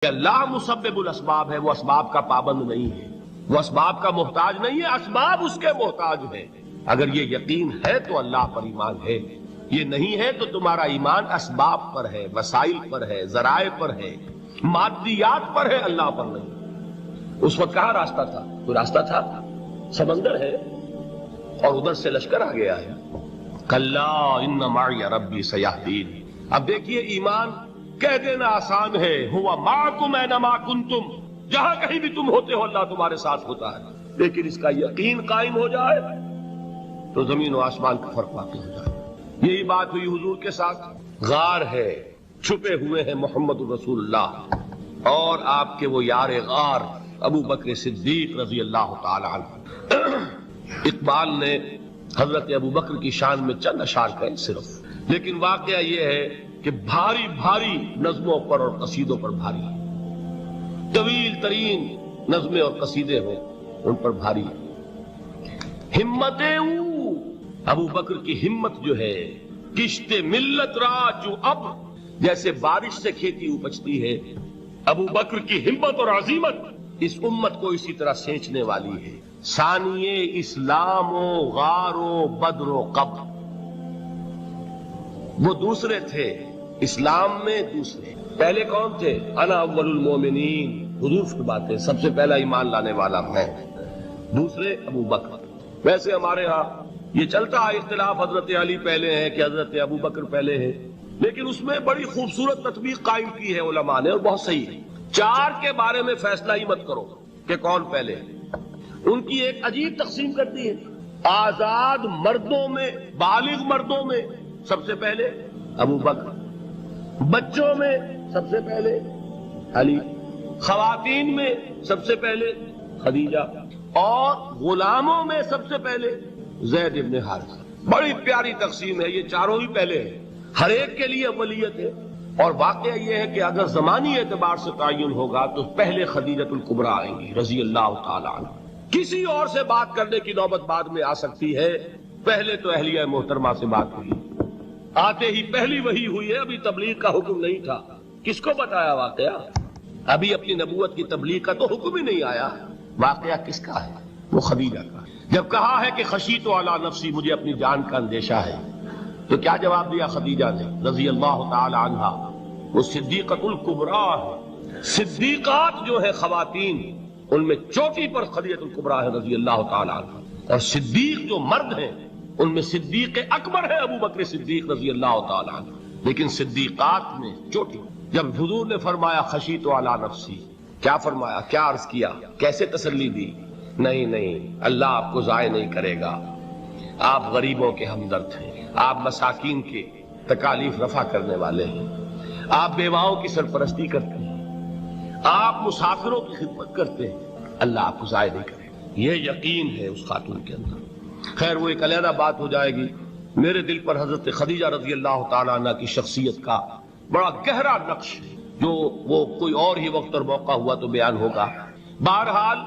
کہ اللہ مسبب الاسباب ہے، وہ اسباب کا پابند نہیں ہے، وہ اسباب کا محتاج نہیں ہے، اسباب اس کے محتاج ہیں۔ اگر یہ یقین ہے تو اللہ پر ایمان ہے، یہ نہیں ہے تو تمہارا ایمان اسباب پر ہے، وسائل پر ہے، ذرائع پر ہے، مادیات پر ہے، اللہ پر نہیں۔ اس وقت کہاں راستہ تھا؟ کوئی راستہ تھا؟ سمندر ہے اور ادھر سے لشکر آ گیا ہے۔ کلا ان معی ربی سیہدین۔ اب دیکھیے ایمان کہہ دینا آسان ہے، ہوا معکم اینما کنتم، جہاں کہیں بھی تم ہوتے ہو اللہ تمہارے ساتھ ہوتا ہے، لیکن اس کا یقین قائم ہو جائے تو زمین و آسمان کا فرق واقع ہو جائے۔ یہی بات ہوئی حضور کے ساتھ۔ غار ہے، چھپے ہوئے ہیں محمد رسول اللہ اور آپ کے وہ یار غار ابو بکر صدیق رضی اللہ تعالی عنہ۔ اقبال نے حضرت ابو بکر کی شان میں چند اشعار کہے صرف، لیکن واقعہ یہ ہے کہ بھاری بھاری نظموں پر اور قصیدوں پر بھاری، طویل ترین نظمیں اور قصیدے ہوں ان پر بھاری۔ ہمتیں ابو بکر کی ہمت جو ہے، کشت ملت را جو اب جیسے بارش سے کھیتی اپجتی ہے، ابو بکر کی ہمت اور عزیمت اس امت کو اسی طرح سینچنے والی ہے۔ ثانیے اسلام و غار و بدر و قبر، وہ دوسرے تھے اسلام میں، دوسرے پہلے کون تھے؟ انا اول المومنین، حضور فرماتے ہیں سب سے پہلا ایمان لانے والا میں، دوسرے ابو بکر۔ ویسے ہمارے ہاں یہ چلتا ہے اختلاف، حضرت علی پہلے ہیں کہ حضرت ابو بکر پہلے ہیں، لیکن اس میں بڑی خوبصورت تطبیق قائم کی ہے علماء نے اور بہت صحیح ہے۔ چار کے بارے میں فیصلہ ہی مت کرو کہ کون پہلے ہے، ان کی ایک عجیب تقسیم کرتی ہے۔ آزاد مردوں میں، بالغ مردوں میں سب سے پہلے ابو بکر، بچوں میں سب سے پہلے علی، خواتین میں سب سے پہلے خدیجہ، اور غلاموں میں سب سے پہلے زید ابن حارثہ۔ بڑی پیاری تقسیم ہے، یہ چاروں ہی پہلے ہیں، ہر ایک کے لیے اولیت ہے۔ اور واقعہ یہ ہے کہ اگر زمانی اعتبار سے تعین ہوگا تو پہلے خدیجۃ الکبریٰ آئیں گی رضی اللہ تعالی عنہ۔ کسی اور سے بات کرنے کی نوبت بعد میں آ سکتی ہے، پہلے تو اہلیہ محترمہ سے بات ہوئی، آتے ہی پہلی وحی ہوئی ہے، ابھی تبلیغ کا حکم نہیں تھا۔ کس کو بتایا واقعہ؟ ابھی اپنی نبوت کی تبلیغ کا تو حکم ہی نہیں آیا۔ واقعہ کس کا ہے؟ وہ خدیجہ کا۔ جب کہا ہے کہ خشیت علی نفسی، مجھے اپنی جان کا اندیشہ ہے، تو کیا جواب دیا خدیجہ نے رضی اللہ تعالی عنہا؟ وہ صدیقۃ الکبریٰ ہے۔ صدیقات جو ہے خواتین، ان میں چوٹی پر خدیجۃ الکبریٰ ہے رضی اللہ تعالی عنہ، اور صدیق جو مرد ہیں ان میں صدیق اکبر ہے ابو بکر صدیق رضی اللہ تعالی عنہ، لیکن صدیقات میں چوٹی۔ جب حضور نے فرمایا خشیت علی نفسی، کیا فرمایا؟ کیا عرض کیا؟ کیسے تسلی دی؟ نہیں، اللہ آپ کو ضائع نہیں کرے گا، آپ غریبوں کے ہمدرد ہیں، آپ مساکین کے تکالیف رفع کرنے والے ہیں، آپ بیواؤں کی سرپرستی کرتے ہیں، آپ مسافروں کی خدمت کرتے ہیں، اللہ آپ کو ضائع نہیں کرے گا۔ یہ یقین ہے اس خاتون کے اندر۔ خیر وہ ایک علیحدہ بات ہو جائے گی۔ میرے دل پر حضرت خدیجہ رضی اللہ تعالی عنہ کی شخصیت کا بڑا گہرا نقش ہے، جو وہ کوئی اور ہی وقت اور موقع ہوا تو بیان ہوگا۔ بہرحال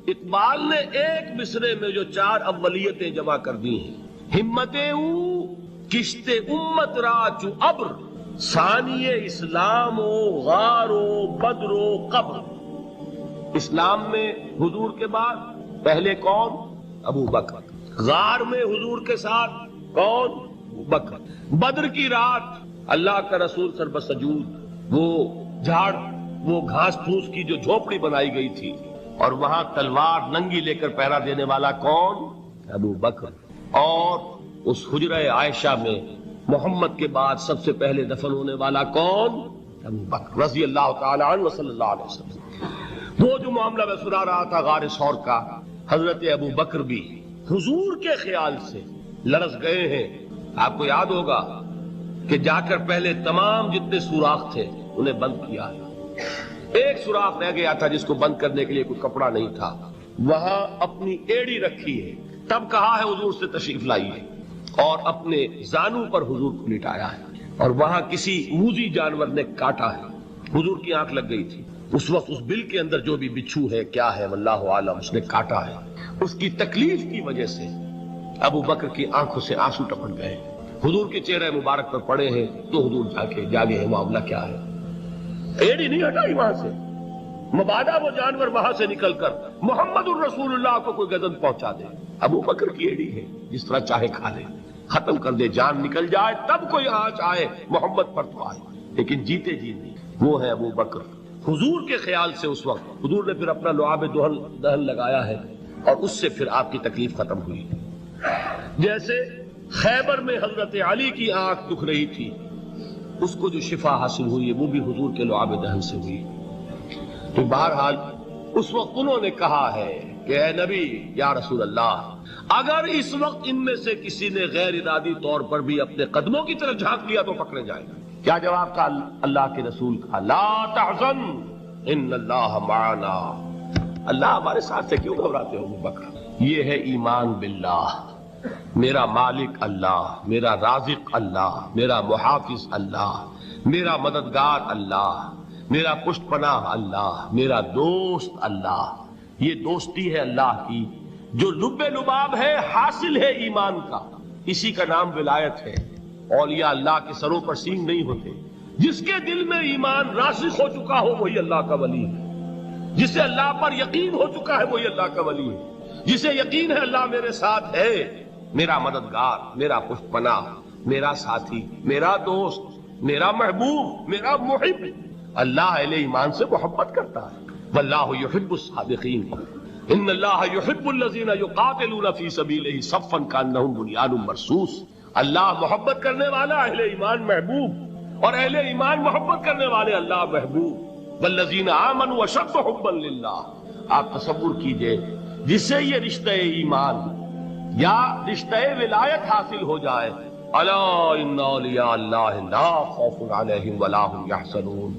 اقبال نے ایک مصرے میں جو چار اولیتیں جمع کر دی ہیں، ہمتیں کشت امت را چو ابر، ثانی اسلام و غار و بدر و قبر۔ اسلام میں حضور کے بعد پہلے کون؟ ابو بکر۔ غار میں حضور کے ساتھ کون؟ ابو بکر۔ بدر کی رات اللہ کا رسول سر بسجود، وہ جھاڑ، وہ گھاس پھوس کی جو جھوپڑی بنائی گئی تھی، اور وہاں تلوار ننگی لے کر پہرا دینے والا کون؟ ابو بکر۔ اور اس حجرہ عائشہ میں محمد کے بعد سب سے پہلے دفن ہونے والا کون؟ ابو بکر رضی اللہ تعالی عنہ صلی اللہ علیہ وسلم۔ وہ جو معاملہ میں سنا رہا تھا غار ثور کا، حضرت ابو بکر بھی حضور کے خیال سے لرز گئے ہیں۔ آپ کو یاد ہوگا کہ جا کر پہلے تمام جتنے سوراخ تھے انہیں بند کیا ہے، ایک سوراخ رہ گیا تھا جس کو بند کرنے کے لیے کوئی کپڑا نہیں تھا، وہاں اپنی ایڑی رکھی ہے، تب کہا ہے حضور سے تشریف لائیے، اور اپنے زانو پر حضور کو لٹایا ہے، اور وہاں کسی موذی جانور نے کاٹا ہے، حضور کی آنکھ لگ گئی تھی، اس وقت اس بل کے اندر جو بھی بچھو ہے کیا ہے واللہ عالم، اس نے کاٹا ہے۔ اس کی تکلیف کی وجہ سے ابو بکر کی آنکھوں سے آنسو ٹپک گئے، حضور کے چہرے مبارک پر پڑے ہیں، تو حضور جاگے ہیں، معاملہ کیا ہے؟ ایڑی نہیں ہٹائی وہاں سے، مبادا وہ جانور وہاں سے نکل کر محمد الرسول اللہ کو کوئی گزن پہنچا دے. ابو بکر کی ایڑی ہے، جس طرح چاہے کھا لے، ختم کر دے، جان نکل جائے تب کوئی آنچ آئے محمد پر تو آئے، لیکن جیتے جی نہیں. وہ ہے ابو بکر. حضور کے خیال سے اس وقت حضور نے پھر اپنا لعاب دہن لگایا ہے اور اس سے پھر آپ کی تکلیف ختم ہوئی. جیسے خیبر میں حضرت علی کی آنکھ دکھ رہی تھی، اس کو جو شفا حاصل ہوئی وہ بھی حضور کے لعاب دہن سے ہوئی. تو بہرحال اس وقت انہوں نے کہا ہے کہ اے نبی یا رسول اللہ، اگر اس وقت ان میں سے کسی نے غیر ارادی طور پر بھی اپنے قدموں کی طرف جھانک لیا تو پکڑے جائے گا. کیا جواب تھا اللہ کے رسول کا؟ لا تحزن ان اللہ معنا. اللہ ہمارے ساتھ سے کیوں گھبراتے ہو ابو بکر؟ یہ ہے ایمان باللہ. میرا مالک اللہ، میرا رازق اللہ، میرا محافظ اللہ، میرا مددگار اللہ، میرا پشت پناہ اللہ، میرا دوست اللہ. یہ دوستی ہے اللہ کی جو لب لباب ہے، حاصل ہے ایمان کا. اسی کا نام ولایت ہے. اولیاء اللہ کے سروں پر سینگ نہیں ہوتے. جس کے دل میں ایمان راسخ ہو چکا ہو وہی اللہ کا ولی ہے. جسے اللہ پر یقین ہو چکا ہے وہی اللہ کا ولی ہے. جسے یقین ہے اللہ میرے ساتھ ہے، میرا مددگار، میرا پشت پناہ، میرا ساتھی، میرا دوست، میرا محبوب، میرا محب. اللہ اہل ایمان سے محبت کرتا ہے. واللہ یحب الصادقین. ان اللہ یحب الذین یقاتلون فی سبیلہ صفا کانہم بنیان مرصوص. اللہ محبت کرنے والا، اہل ایمان محبوب، اور اہل ایمان محبت کرنے والے اللہ محبوب. والذین آمنوا اشد حبا للہ. آپ تصور کیجئے جسے یہ رشتہ ایمان یا رشتہ ولایت حاصل ہو جائے، الا ان اولیاء اللہ لا خوف علیہم ولا هم یحزنون.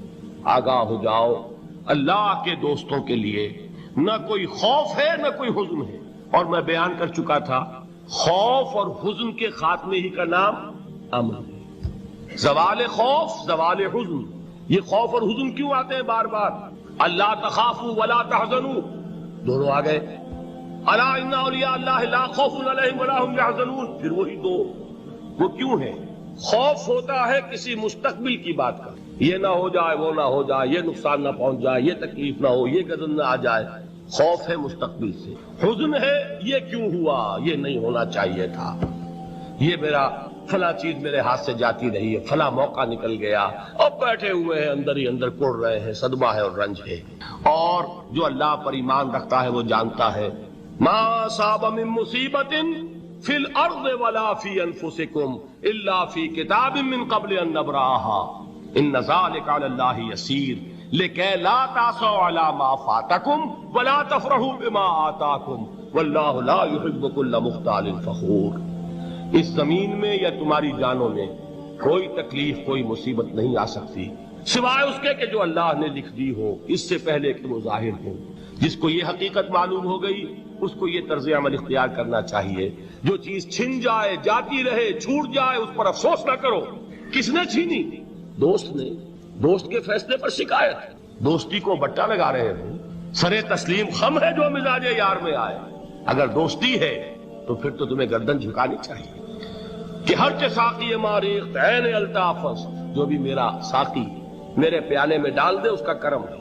آگاہ ہو جاؤ، اللہ کے دوستوں کے لیے نہ کوئی خوف ہے نہ کوئی حزن ہے. اور میں بیان کر چکا تھا خوف اور حزن کے خاتمے ہی کا نام امن ہے. زوال خوف، زوال حزن. یہ خوف اور حزن کیوں آتے ہیں بار بار؟ اللہ تخافوا ولا تحزنوا، دونوں آ گئے. الا ان اولیاء اللہ لا خوف علیہم ولا هم یحزنون، پھر وہی دو. وہ کیوں ہے؟ خوف ہوتا ہے کسی مستقبل کی بات کا، یہ نہ ہو جائے، وہ نہ ہو جائے، یہ نقصان نہ پہنچ جائے، یہ تکلیف نہ ہو، یہ غضب نہ آ جائے. خوف ہے مستقبل سے. حزن ہے یہ کیوں ہوا، یہ نہیں ہونا چاہیے تھا، یہ میرا فلاں چیز میرے ہاتھ سے جاتی رہی ہے، فلاں موقع نکل گیا، اب بیٹھے ہوئے ہیں اندر ہی اندر کوڑ رہے ہیں، صدمہ ہے اور رنج ہے. اور جو اللہ پر ایمان رکھتا ہے وہ جانتا ہے ما اصاب من مصیبت فی الارض ولا فی انفسکم الا فی کتاب من قبل ان نبرأها ان ذلک علی اللہ یسیر لکی لا تعصوا علی ما فاتکم ولا تفرحوا بما آتاکم واللہ لا یحب کل مختال فخور. اس زمین میں یا تمہاری جانوں میں کوئی تکلیف، کوئی مصیبت نہیں آ سکتی سوائے اس کے کہ جو اللہ نے لکھ دی ہو اس سے پہلے کہ وہ ظاہر ہو. جس کو یہ حقیقت معلوم ہو گئی اس کو یہ طرز عمل اختیار کرنا چاہیے. جو چیز چھن جائے، جاتی رہے، چھوٹ جائے، اس پر افسوس نہ کرو. کس نے چھینی؟ دوست نے. دوست کے فیصلے پر شکایت. دوستی کو بٹا لگا رہے ہو. سرے تسلیم خم ہے جو مزاج یار میں آئے. اگر دوستی ہے تو پھر تو تمہیں گردن جھکانی چاہیے کہ ہر کے ساقی ماریخ عین الطاف، جو بھی میرا ساقی میرے پیالے میں ڈال دے اس کا کرم ہے.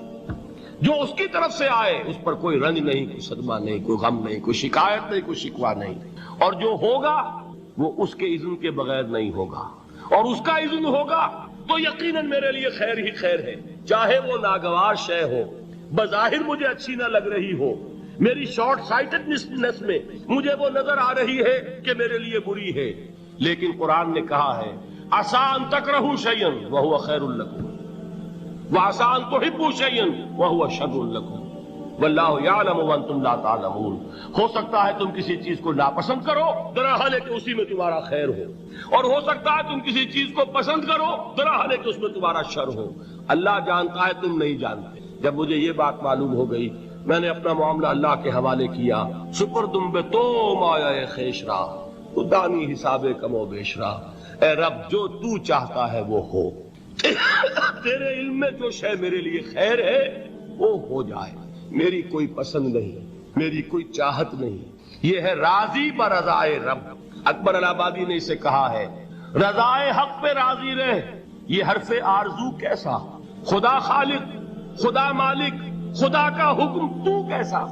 جو اس کی طرف سے آئے اس پر کوئی رنج نہیں، کوئی صدمہ نہیں، کوئی غم نہیں، کوئی شکایت نہیں، کوئی شکوہ نہیں. اور جو ہوگا وہ اس کے اذن کے بغیر نہیں ہوگا، اور اس کا اذن ہوگا تو یقیناً میرے لیے خیر ہی خیر ہے. چاہے وہ ناگوار شے ہو، بظاہر مجھے اچھی نہ لگ رہی ہو، میری شارٹ سائٹڈنس میں مجھے وہ نظر آ رہی ہے کہ میرے لیے بری ہے، لیکن قرآن نے کہا ہے عسیٰ ان تکرہوا شیئا وہو خیر لکم وعسیٰ ان تحبوا شیئا وہو شر لکم واللہ یعلم وانتم لا تعلمون. ہو سکتا ہے تم کسی چیز کو ناپسند کرو درحال ہے کہ اسی میں تمہارا خیر ہو، اور ہو سکتا ہے تم کسی چیز کو پسند کرو درحال ہے کہ اس میں تمہارا شر ہو. اللہ جانتا ہے، تم نہیں جانتے. جب مجھے یہ بات معلوم ہو گئی میں نے اپنا معاملہ اللہ کے حوالے کیا. سپردم بے تو مایا خیش را تو دانی حساب کم و بیش را. اے رب جو تو چاہتا ہے وہ ہو، تیرے علم میں جو شے میرے لیے خیر ہے وہ ہو جائے. میری کوئی پسند نہیں، میری کوئی چاہت نہیں. یہ ہے راضی برضائے رب. اکبر الہآبادی نے اسے کہا ہے رضائے حق پہ راضی رہ. یہ حرف آرزو کیسا؟ خدا خالق، خدا مالک، خدا کا حکم تو کیسا؟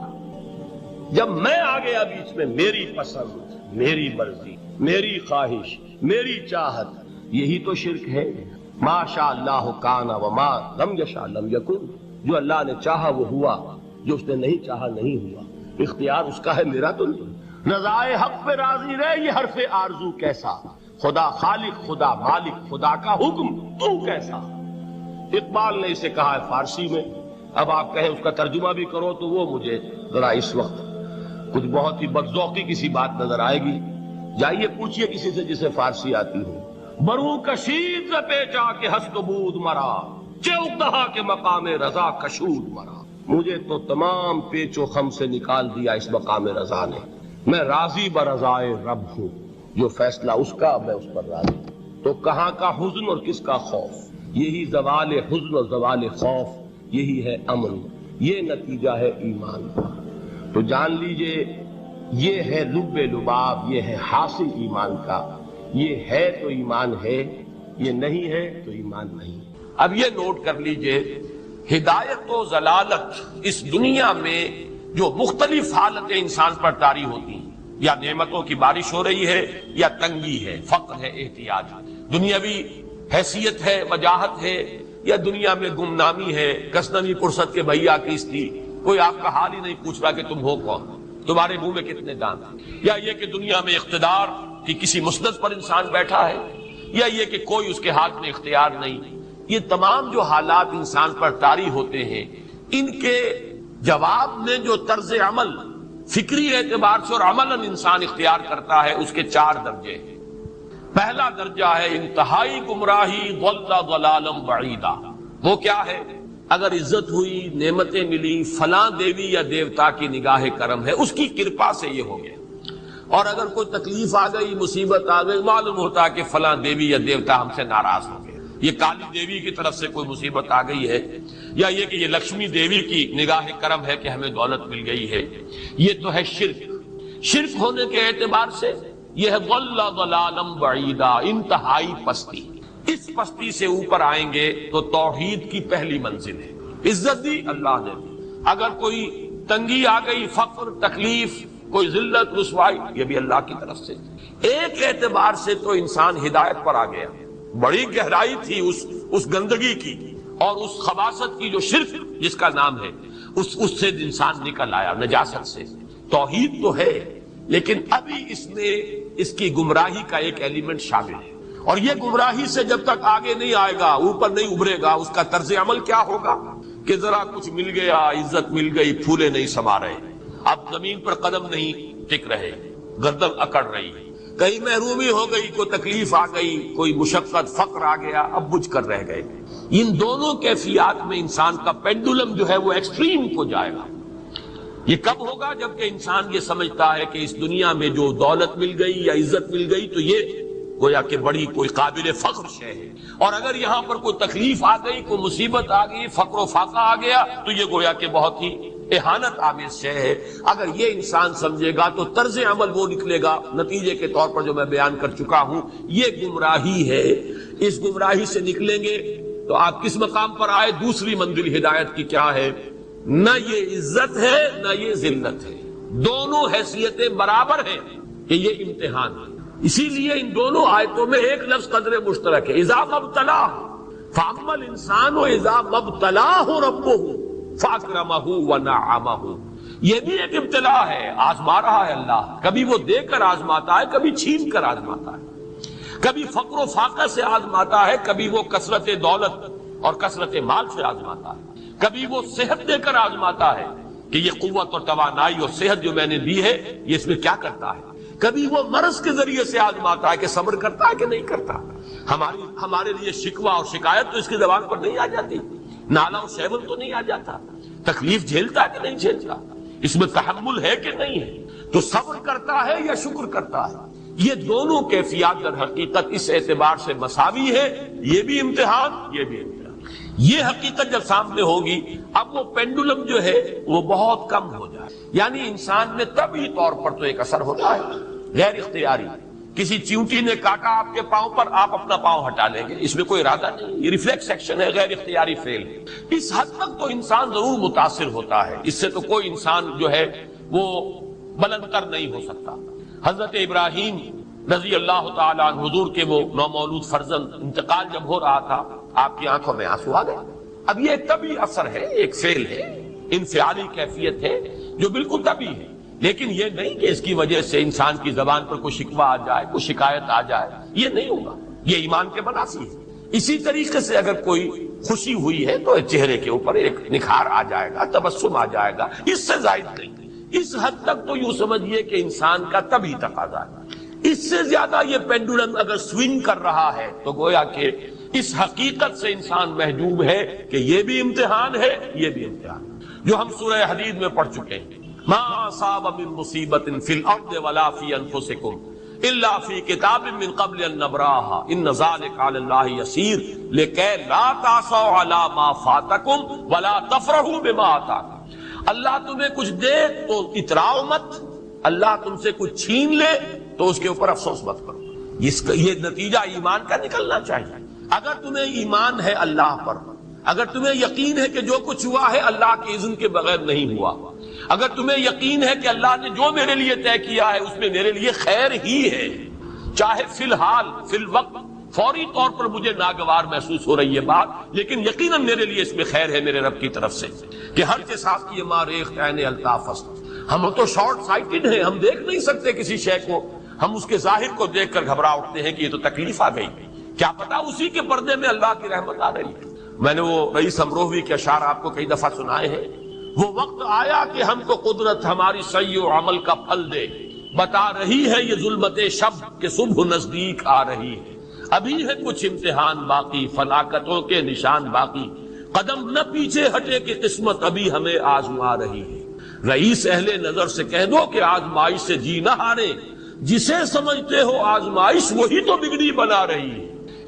جب میں آ گیا بیچ میں، میری پسند، میری مرضی، میری خواہش، میری چاہت، یہی تو شرک ہے۔ ما شاء اللہ کان وما لم یشاء لم یکن، جو اللہ نے چاہا وہ ہوا، جو اس نے نہیں چاہا نہیں ہوا۔ اختیار اس کا ہے، میرا تو نہیں۔ رضائے حق پہ راضی رہے، یہ حرف آرزو کیسا؟ خدا خالق، خدا مالک، خدا کا حکم تو کیسا؟ اقبال نے اسے کہا ہے فارسی میں، اب آپ کہیں اس کا ترجمہ بھی کرو تو وہ مجھے ذرا اس وقت کچھ بہت ہی بدذوقی کسی بات نظر آئے گی۔ جائیے پوچھئے کسی سے جسے فارسی آتی ہو۔ برو کشید ز پیچا کے ہست و بود مرا، چوک دہا کے مقام رضا کشود مرا۔ مجھے تو تمام پیچ و خم سے نکال دیا اس مقام رضا نے۔ میں راضی برضائے رب ہوں، جو فیصلہ اس کا میں اس پر راضی۔ تو کہاں کا حزن اور کس کا خوف؟ یہی زوال حزن اور زوال خوف، یہی ہے امن، یہ نتیجہ ہے ایمان کا۔ تو جان لیجئے یہ ہے لب لباب، یہ ہے حاصل ایمان کا۔ یہ ہے تو ایمان ہے، یہ نہیں ہے تو ایمان نہیں۔ اب یہ نوٹ کر لیجئے، ہدایت و ضلالت اس دنیا میں جو مختلف حالتیں انسان پر طاری ہوتی ہیں، یا نعمتوں کی بارش ہو رہی ہے، یا تنگی ہے، فقر ہے، احتیاج، دنیاوی حیثیت ہے، وجاہت ہے، یا دنیا میں گمنامی ہے، کسنوی پرست کے بھیا کیستی، کوئی آپ کا حال ہی نہیں پوچھ رہا کہ تم ہو کون، تمہارے منہ میں کتنے دانت، یا یہ کہ دنیا میں اقتدار کہ کسی مسند پر انسان بیٹھا ہے، یا یہ کہ کوئی اس کے ہاتھ میں اختیار نہیں۔ یہ تمام جو حالات انسان پر طاری ہوتے ہیں، ان کے جواب میں جو طرز عمل فکری اعتبار سے اور عملاً انسان اختیار کرتا ہے، اس کے 4 درجے ہیں۔ پہلا درجہ ہے انتہائی گمراہی، ضل ضلالا بعیدا۔ وہ کیا ہے؟ اگر عزت ہوئی، نعمتیں ملی، فلاں دیوی یا دیوتا کی نگاہ کرم ہے، اس کی کرپا سے یہ ہو گیا۔ اور اگر کوئی تکلیف آ گئی، مصیبت آ گئی، معلوم ہوتا ہے کہ فلاں دیوی یا دیوتا ہم سے ناراض ہو گئے، یہ کالی دیوی کی طرف سے کوئی مصیبت آ گئی ہے، یا یہ کہ یہ لکشمی دیوی کی نگاہ کرم ہے کہ ہمیں دولت مل گئی ہے۔ یہ تو ہے شرک۔ شرک ہونے کے اعتبار سے یہ ہے ضل ضلالا بعیدا، انتہائی پستی۔ اس پستی سے اوپر آئیں گے تو توحید کی پہلی منزل ہے۔ عزت دی اللہ نے دی، اگر کوئی تنگی آ گئی، فقر، تکلیف، کوئی ذلت، رسوائی، یہ بھی اللہ کی طرف سے۔ ایک اعتبار سے تو انسان ہدایت پر آ گیا، بڑی گہرائی تھی اس گندگی کی اور اس خباثت کی جو شرک جس کا نام ہے، اس سے انسان نکل آیا، نجاست سے۔ توحید تو ہے، لیکن ابھی اس میں اس کی گمراہی کا ایک ایلیمنٹ شامل ہے، اور یہ گمراہی سے جب تک آگے نہیں آئے گا، اوپر نہیں ابھرے گا، اس کا طرز عمل کیا ہوگا کہ ذرا کچھ مل گیا، عزت مل گئی، پھولے نہیں سما رہے، اب زمین پر قدم نہیں ٹک رہے، گردن اکڑ رہی، کہیں محرومی ہو گئی، کوئی تکلیف آ گئی، کوئی مشقت، فقر آ گیا، اب بجھ کر رہ گئے۔ ان دونوں کیفیات میں انسان کا پینڈولم جو ہے وہ ایکسٹریم کو جائے گا۔ یہ کب ہوگا؟ جبکہ انسان یہ سمجھتا ہے کہ اس دنیا میں جو دولت مل گئی یا عزت مل گئی تو یہ گویا کہ بڑی کوئی قابل فخر شے ہے، اور اگر یہاں پر کوئی تکلیف آ گئی، کوئی مصیبت آ گئی، فقر و فاقہ آ گیا تو یہ گویا کہ بہت ہی اہانت آمیز شے ہے۔ اگر یہ انسان سمجھے گا تو طرز عمل وہ نکلے گا نتیجے کے طور پر جو میں بیان کر چکا ہوں، یہ گمراہی ہے۔ اس گمراہی سے نکلیں گے تو آپ کس مقام پر آئے؟ دوسری منزل ہدایت کی کیا ہے؟ نہ یہ عزت ہے نہ یہ ذلت ہے، دونوں حیثیتیں برابر ہیں کہ یہ امتحان ہے۔ اسی لیے ان دونوں آیتوں میں ایک لفظ قدر مشترک ہے، اذا مبتلاہ فاما الانسان اذا مبتلاہ ربہ فاکرمہ ونعمہ۔ یہ بھی ایک ابتلا ہے، آزما رہا ہے اللہ، کبھی وہ دے کر آزماتا ہے، کبھی چھین کر آزماتا ہے، کبھی فقر و فاقہ سے آزماتا ہے، کبھی وہ کثرت دولت اور کثرت مال سے آزماتا ہے، کبھی وہ صحت دے کر آزماتا ہے کہ یہ قوت اور توانائی اور صحت جو میں نے دی ہے یہ اس میں کیا کرتا ہے، کبھی وہ مرض کے ذریعے سے آزماتا ہے کہ صبر کرتا ہے کہ نہیں کرتا۔ ہمارے لیے شکوہ اور شکایت تو اس کی زبان پر نہیں آ جاتی، نالا و شیول تو نہیں آ جاتا، تکلیف جھیلتا ہے کہ نہیں جھیلتا، اس میں تحمل ہے کہ نہیں ہے، تو صبر کرتا ہے یا شکر کرتا ہے۔ یہ دونوں کیفیات در حقیقت اس اعتبار سے مساوی ہے، یہ بھی امتحان، یہ بھی امتحان۔ یہ حقیقت جب سامنے ہوگی اب وہ پینڈولم جو ہے وہ بہت کم ہو جائے، یعنی انسان میں طبعی طور پر تو ایک اثر ہوتا ہے غیر اختیاری کسی چیونٹی نے کاٹا آپ کے پاؤں پر، آپ اپنا پاؤں ہٹا لیں گے، اس میں کوئی ارادہ نہیں، یہ ریفلیکس ایکشن ہے، غیر اختیاری فعل ہے۔ اس حد تک تو انسان ضرور متاثر ہوتا ہے، اس سے تو کوئی انسان جو ہے وہ بلند تر نہیں ہو سکتا۔ حضرت ابراہیم رضی اللہ تعالیٰ عنہ، حضور کے وہ نومولود فرزند، انتقال جب ہو رہا تھا آپ کی آنکھوں میں آنسو آ گئے۔ اب یہ ایک طبعی اثر ہے، ایک فعل ہے، انفعالی کیفیت ہے جو بالکل طبعی ہے، لیکن یہ نہیں کہ اس کی وجہ سے انسان کی زبان پر کوئی شکوہ آ جائے، کوئی شکایت آ جائے، یہ نہیں ہوگا، یہ ایمان کے منافی ہے۔ اسی طریقے سے اگر کوئی خوشی ہوئی ہے تو چہرے کے اوپر ایک نکھار آ جائے گا، تبسم آ جائے گا، اس سے زائد نہیں۔ اس حد تک تو یوں سمجھیے کہ انسان کا طبعی تقاضا ہے۔ اس سے زیادہ یہ پینڈولم اگر سوئنگ کر رہا ہے تو گویا کہ اس حقیقت سے انسان محجوب ہے کہ یہ بھی امتحان ہے، یہ بھی امتحان ہے، جو ہم سورہ حدید میں پڑھ چکے ہیں۔ ما اصاب من مصیبت فی الارض ولا فی انفسکم الا فی کتاب من قبل ان نبراها ان ذلک علی اللہ یسیر لکی لا تعصوا علی ما فاتکم ولا تفرحوا بما آتاکم۔ اللہ تمہیں کچھ دے تو اتراؤ مت، اللہ تم سے کچھ چھین لے تو اس کے اوپر افسوس مت کرو۔ یہ نتیجہ ایمان کا نکلنا چاہیے۔ اگر تمہیں ایمان ہے اللہ پر، اگر تمہیں یقین ہے کہ جو کچھ ہوا ہے اللہ کے اذن کے بغیر نہیں ہوا، اگر تمہیں یقین ہے کہ اللہ نے جو میرے لیے طے کیا ہے اس میں میرے لیے خیر ہی ہے، چاہے فی الحال فی الوقت فوری طور پر مجھے ناگوار محسوس ہو رہی ہے بات، لیکن یقیناً میرے لیے اس میں خیر ہے میرے رب کی طرف سے، کہ ہر کے ساتھ کی ماریخ عین الطاف است۔ ہم تو شارٹ سائٹڈ ہیں، ہم دیکھ نہیں سکتے کسی شے کو، ہم اس کے ظاہر کو دیکھ کر گھبرا اٹھتے ہیں کہ یہ تو تکلیف آ گئی، کیا پتا اسی کے پردے میں اللہ کی رحمت آ رہی ہے۔ میں نے وہ رئیس امروہوی کے اشعار آپ کو کئی دفعہ سنائے ہیں۔ وہ وقت آیا کہ ہم کو قدرت ہماری سعی و عمل کا پھل دے، بتا رہی ہے یہ ظلمت شب کہ صبح نزدیک آ رہی ہے، ابھی ہے کچھ امتحان باقی، فلاکتوں کے نشان باقی، قدم نہ پیچھے ہٹے کہ قسمت ابھی ہمیں آزما رہی ہے۔ رئیس اہل نظر سے کہہ دو کہ آزمائش سے جی نہ ہارے، جسے سمجھتے ہو آزمائش وہی تو بگڑی بنا رہی ہے۔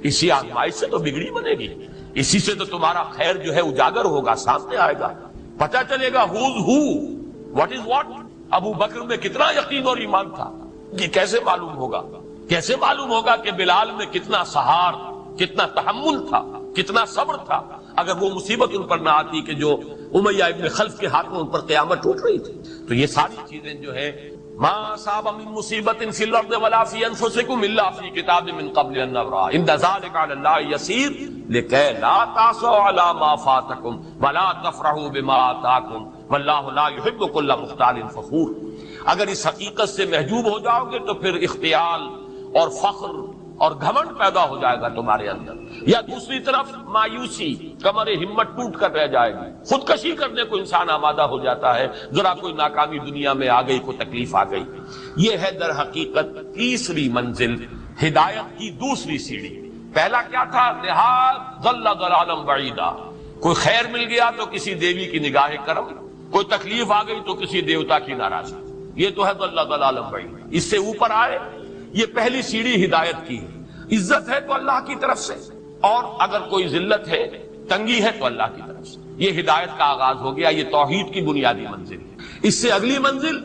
اسی آزمائش سے تو بگڑی بنے گی، اسی سے تو تمہارا خیر جو ہے اجاگر ہوگا، سامنے آئے گا، پتہ چلے گا who's who, what is what۔ ابو بکر میں کتنا یقین اور ایمان تھا، یہ کیسے معلوم ہوگا؟ کیسے معلوم ہوگا کہ بلال میں کتنا سہار، کتنا تحمل تھا، کتنا صبر تھا، اگر وہ مصیبت ان پر نہ آتی کہ جو امیہ ابن خلف کے ہاتھوں ان پر قیامت ٹوٹ رہی تھی۔ تو یہ ساری چیزیں جو ہے ما اصاب من مصیبت فی الارض ولا فی انفسکم الا فی کتاب من قبل ان نبرأ ان ذلک علی اللہ یسیر لکی لا تعصوا علی ما فاتکم ولا تفرحوا بما آتاکم واللہ لا یحب کل مختال فخور۔ اگر اس حقیقت سے محجوب ہو جاؤ گے تو پھر اختیال اور فخر اور گھمنڈ پیدا ہو جائے گا تمہارے اندر، یا دوسری طرف مایوسی، کمر ہمت ٹوٹ کر رہ جائے گی، خودکشی کرنے کو انسان آمادہ ہو جاتا ہے، ذرا کوئی ناکامی دنیا میں آ گئی، کوئی تکلیف آ گئی۔ یہ ہے در حقیقت تیسری منزل، ہدایت کی دوسری سیڑھی۔ پہلا کیا تھا؟ نہاد ضل ضلالا بعیدا، کوئی خیر مل گیا تو کسی دیوی کی نگاہ کرم، کوئی تکلیف آ گئی تو کسی دیوتا کی ناراضگی، یہ تو ہے ضل ضلالا بعیدا۔ اس سے اوپر آئے، یہ پہلی سیڑھی ہدایت کی ہے۔ عزت ہے تو اللہ کی طرف سے، اور اگر کوئی ذلت ہے، تنگی ہے تو اللہ کی طرف سے۔ یہ ہدایت کا آغاز ہو گیا، یہ توحید کی بنیادی منزل ہے۔ اس سے اگلی منزل،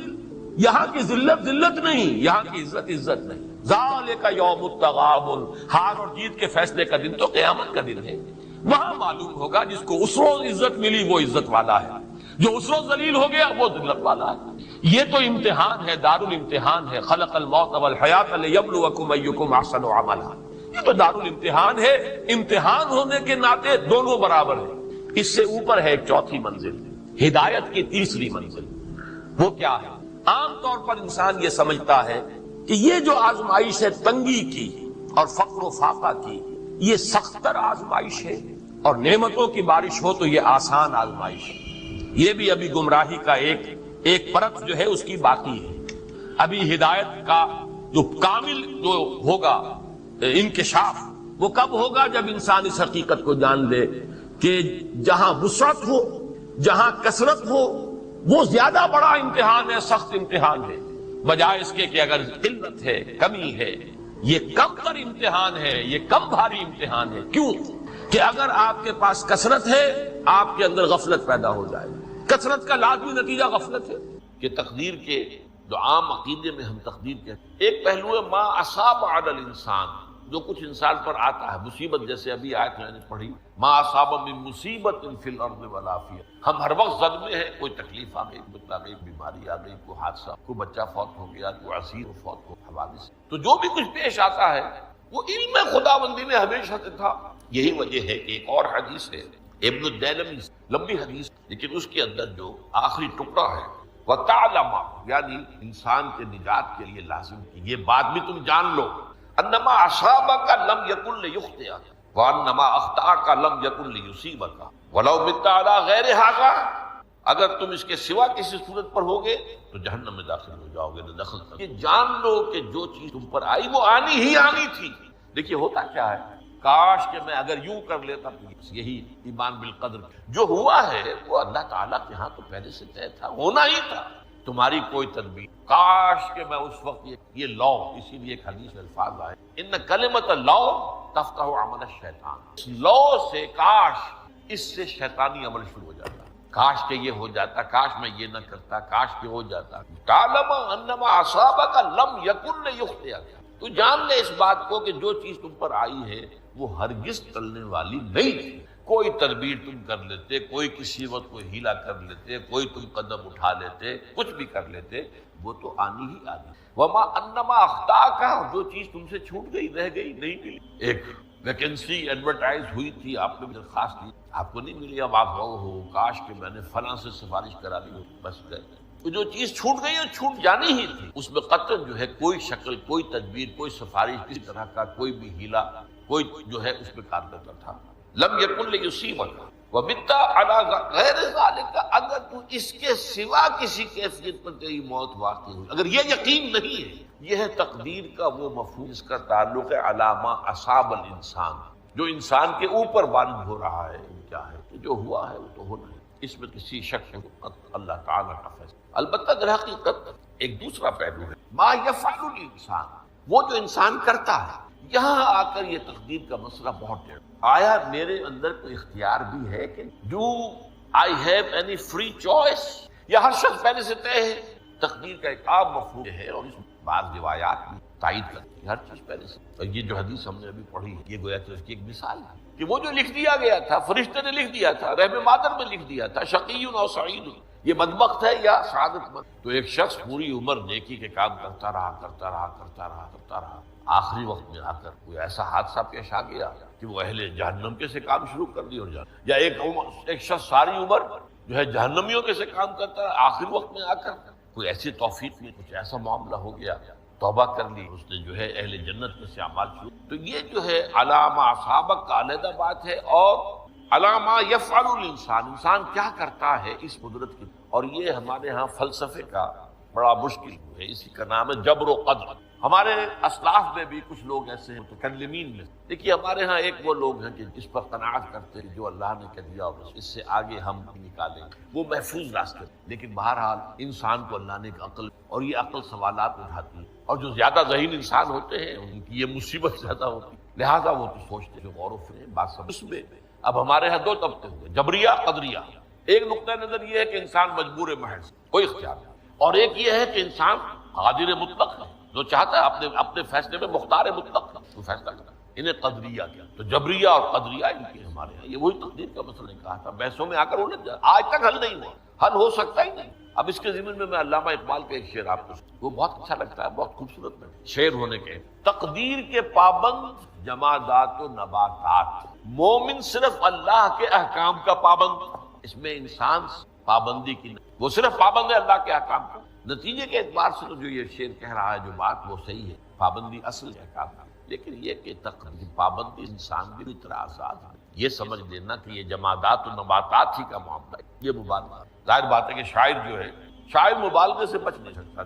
یہاں کی ذلت ذلت نہیں، یہاں کی عزت عزت نہیں۔ ذالک یوم التغابن، ہار اور جیت کے فیصلے کا دن تو قیامت کا دن ہے۔ وہاں معلوم ہوگا جس کو اس روز عزت ملی وہ عزت والا ہے، جو اس روز ذلیل ہو گیا وہ ذلت والا ہے۔ یہ تو امتحان ہے، دارالامتحان ہے۔ خلق الموت والحیات لیبلوکم ایکم احسن عملا، یہ تو دارالامتحان ہے۔ امتحان ہونے کے ناطے دونوں برابر ہیں۔ اس سے اوپر ہے ایک چوتھی منزل، ہدایت کی تیسری منزل۔ وہ کیا ہے؟ عام طور پر انسان یہ سمجھتا ہے کہ یہ جو آزمائش ہے تنگی کی اور فقر و فاقہ کی، یہ سخت تر آزمائش ہے، اور نعمتوں کی بارش ہو تو یہ آسان آزمائش ہے۔ یہ بھی ابھی گمراہی کا ایک پرت جو ہے اس کی باقی ہے۔ ابھی ہدایت کا جو کامل جو ہوگا انکشاف، وہ کب ہوگا؟ جب انسان اس حقیقت کو جان لے کہ جہاں وسعت ہو، جہاں کثرت ہو، وہ زیادہ بڑا امتحان ہے، سخت امتحان ہے، بجائے اس کے کہ اگر قلت ہے، کمی ہے، یہ کم تر امتحان ہے، یہ کم بھاری امتحان ہے۔ کیوں کہ اگر آپ کے پاس کثرت ہے، آپ کے اندر غفلت پیدا ہو جائے گی۔ کثرت کا لازمی نتیجہ غفلت ہے، کہ تقدیر کے جو عام عقیدے میں ہم تقدیر کہتے ہیں. ایک پہلو ہے ما اصاب علی الانسان، جو کچھ انسان پر آتا ہے مصیبت، جیسے ابھی آیت میں نے پڑھی ما اصاب من مصیبت فی الارض ولا فی، ہم ہر وقت صدمے ہیں، کوئی تکلیف آ گئی، کوئی بیماری آ گئی، کوئی حادثہ، کوئی بچہ فوت ہو گیا، کوئی اسیر فوت ہو، حوادث. تو جو بھی کچھ پیش آتا ہے وہ علم خداوندی میں ہمیشہ سے تھا. یہی وجہ ہے کہ ایک اور حدیث ہے ابن الدیلمی، لمبی حدیث، لیکن اس کے اندر جو آخری ٹکڑا ہے وَتَعْلَمَ، یعنی انسان کے نجات کے لیے لازم کہ یہ بات بھی تم جان لو انما اصابك لم يكن ليخطئك وانما اخطاك لم يكن ليصيبك ولو مت على غير هذا، اگر تم اس کے سوا کسی صورت پر ہوگے تو جہنم میں داخل ہو جاؤ گے. نہ دخل کر، یہ جان لو کہ جو چیز تم پر آئی وہ آنی ہی آنی تھی. دیکھیے ہوتا کیا ہے، کاش کہ میں اگر یوں کر لیتا تو یہی ایمان بالقدر. جو ہوا ہے وہ اللہ تعالیٰ کے ہاں تو پہلے سے طے تھا، ہونا ہی تھا. تمہاری کوئی تدبیر، کاش کہ میں اس وقت یہ لا، اسی لیے ایک حدیث میں الفاظ آئے ان کلمۃ لا تفتح عمل الشیطان، اس لا سے کاش اس سے شیطانی عمل شروع ہو جاتا، کاش کہ یہ ہو جاتا، کاش میں یہ نہ کرتا، کاش کہ ہو جاتا. تعلم انما اصابک لم یکن لیخطئک، تو جان لے اس بات کو کہ جو چیز تم پر آئی ہے وہ ہرگز ٹلنے والی نہیں تھی. کوئی تدبیر تم کر لیتے، کوئی کسی وقت کوئی ہیلا کر لیتے، کوئی تم قدم اٹھا لیتے، کچھ بھی کر لیتے، وہ تو آنی ہی آنی. وما انما اخطاک، جو چیز تم سے چھوٹ گئی، رہ گئی، نہیں ملی. ایک ویکنسی ایڈورٹائز ہوئی تھی، آپ نے درخواست دی، آپ کو نہیں ملی، اب آپ ہو کاش کہ میں نے فلاں سے سفارش کرا لی ہو، بس گئے. جو چیز چھوٹ گئی وہ چھوٹ جانی ہی تھی. اس میں قطعاً جو ہے کوئی شکل، کوئی تدبیر، کوئی سفارش کسی طرح کا کوئی بھی ہیلا، کوئی جو ہے اس میں کارگر نہ تھا. لم یکن لیصیبک ومت علی غیر ذلک، اگر تو اس کے سوا کسی کیفیت پر تیری موت واقع ہوئی، اگر یہ یقین نہیں ہے، یہ ہے تقدیر کا وہ مفہوم جس کا تعلق ہے علامہ اصاب الانسان، جو انسان کے اوپر وارد ہو رہا ہے. کیا ہے کہ جو ہوا ہے وہ تو ہونا ہے، اس میں کسی شک کو اللہ تعالیٰ کا فیصلہ. البتہ در حقیقت ایک دوسرا پہلو ہے ما یفعل الانسان، وہ جو انسان کرتا ہے. یہاں آ کر یہ تقدیر کا مسئلہ بہت ٹیڑھا. آیا میرے اندر کوئی اختیار بھی ہے کہ do I have any free choice, یا ہر شخص پہلے سے طے ہے؟ تقدیر کا ایک عام مفہوم ہے اور اس میں بعض روایات بھی تائید کرتی ہیں، ہر چیز پہلے سے. اور یہ جو حدیث ہم نے ابھی پڑھی یہ گویا کہ اس کی ایک مثال ہے کہ وہ جو لکھ دیا گیا تھا، فرشتے نے لکھ دیا تھا، رحم مادر میں لکھ دیا تھا، شقی و سعید، یہ بدبخت ہے یا سعادت مند. تو ایک شخص پوری عمر نیکی کے کام کرتا رہا، آخری وقت میں آ کر کوئی ایسا حادثہ پیش آ گیا کہ وہ اہل جہنم کے سے کام شروع کر دی، اور یا ایک شخص ساری عمر جو ہے جہنمیوں کے سے کام کرتا ہے، آخری وقت میں آ کر کوئی ایسی توفیق نہیں، کچھ ایسا معاملہ ہو گیا، توبہ کر لی، اس نے جو ہے اہل جنت میں سے اعمال شروع. تو یہ جو ہے علامہ اصابک کا علیحدہ بات ہے، اور علامہ یفعل الانسان، انسان کیا کرتا ہے اس قدرت کی. اور یہ ہمارے ہاں فلسفے کا بڑا مشکل ہے، اسی کا نام ہے جبر و قدر. ہمارے اسلاف میں بھی کچھ لوگ ایسے ہیں متکلمین میں، دیکھیے ہمارے ہاں ایک وہ لوگ ہیں کہ اس پر قناعت کرتے ہیں جو اللہ نے کہہ دیا اور اس سے آگے ہم نکالیں، وہ محفوظ راستے. لیکن بہرحال انسان کو اللہ نے ایک عقل، اور یہ عقل سوالات اٹھاتی ہے، اور جو زیادہ ذہین انسان ہوتے ہیں ان کی یہ مصیبت زیادہ ہوتی ہے، لہٰذا وہ تو سوچتے ہیں، غور و فکر بات سمجھ. اس میں اب ہمارے ہاں دو طبقے ہوئے، جبریہ قدریہ. ایک نقطہ نظر یہ ہے کہ انسان مجبور محض، کوئی اختیار نہیں، اور ایک یہ ہے کہ انسان قادر مطلق ہے، جو چاہتا ہے اپنے فیصلے میں مختار مطلق ہے، وہ فیصلہ کرتا ہے. انہیں قدریہ کیا، تو جبریہ اور قدریہ ان کے ہمارے ہیں. یہ وہی تقدیر کا مسئلہ نے کہا تھا، بحثوں میں آ کر الجھ جاتا، آج تک حل نہیں ہوا، حل ہو سکتا ہی نہیں. اب اس کے ضمن میں علامہ اقبال کا ایک شعر آپ کو، وہ بہت اچھا لگتا ہے، بہت خوبصورت ہے شعر ہونے کے. تقدیر کے پابند جمادات و نباتات، مومن صرف اللہ کے احکام کا پابند. اس میں انسان پابندی کی نہیں، وہ صرف پابند ہے اللہ کے احکام کا. نتیجے کے اعتبار سے تو جو یہ شعر کہہ رہا ہے جو بات وہ صحیح ہے، پابندی اصل احکام کا. لیکن یہ کہ تقدیر پابندی انسان بھی اتنا آزاد ہے، یہ سمجھ لینا کہ یہ جمادات و نباتات ہی کا معاملہ ہے، یہ مبالغہ. ظاہر بات ہے کہ شاعر جو ہے، شاعر مبالغے سے بچ نہیں سکتا.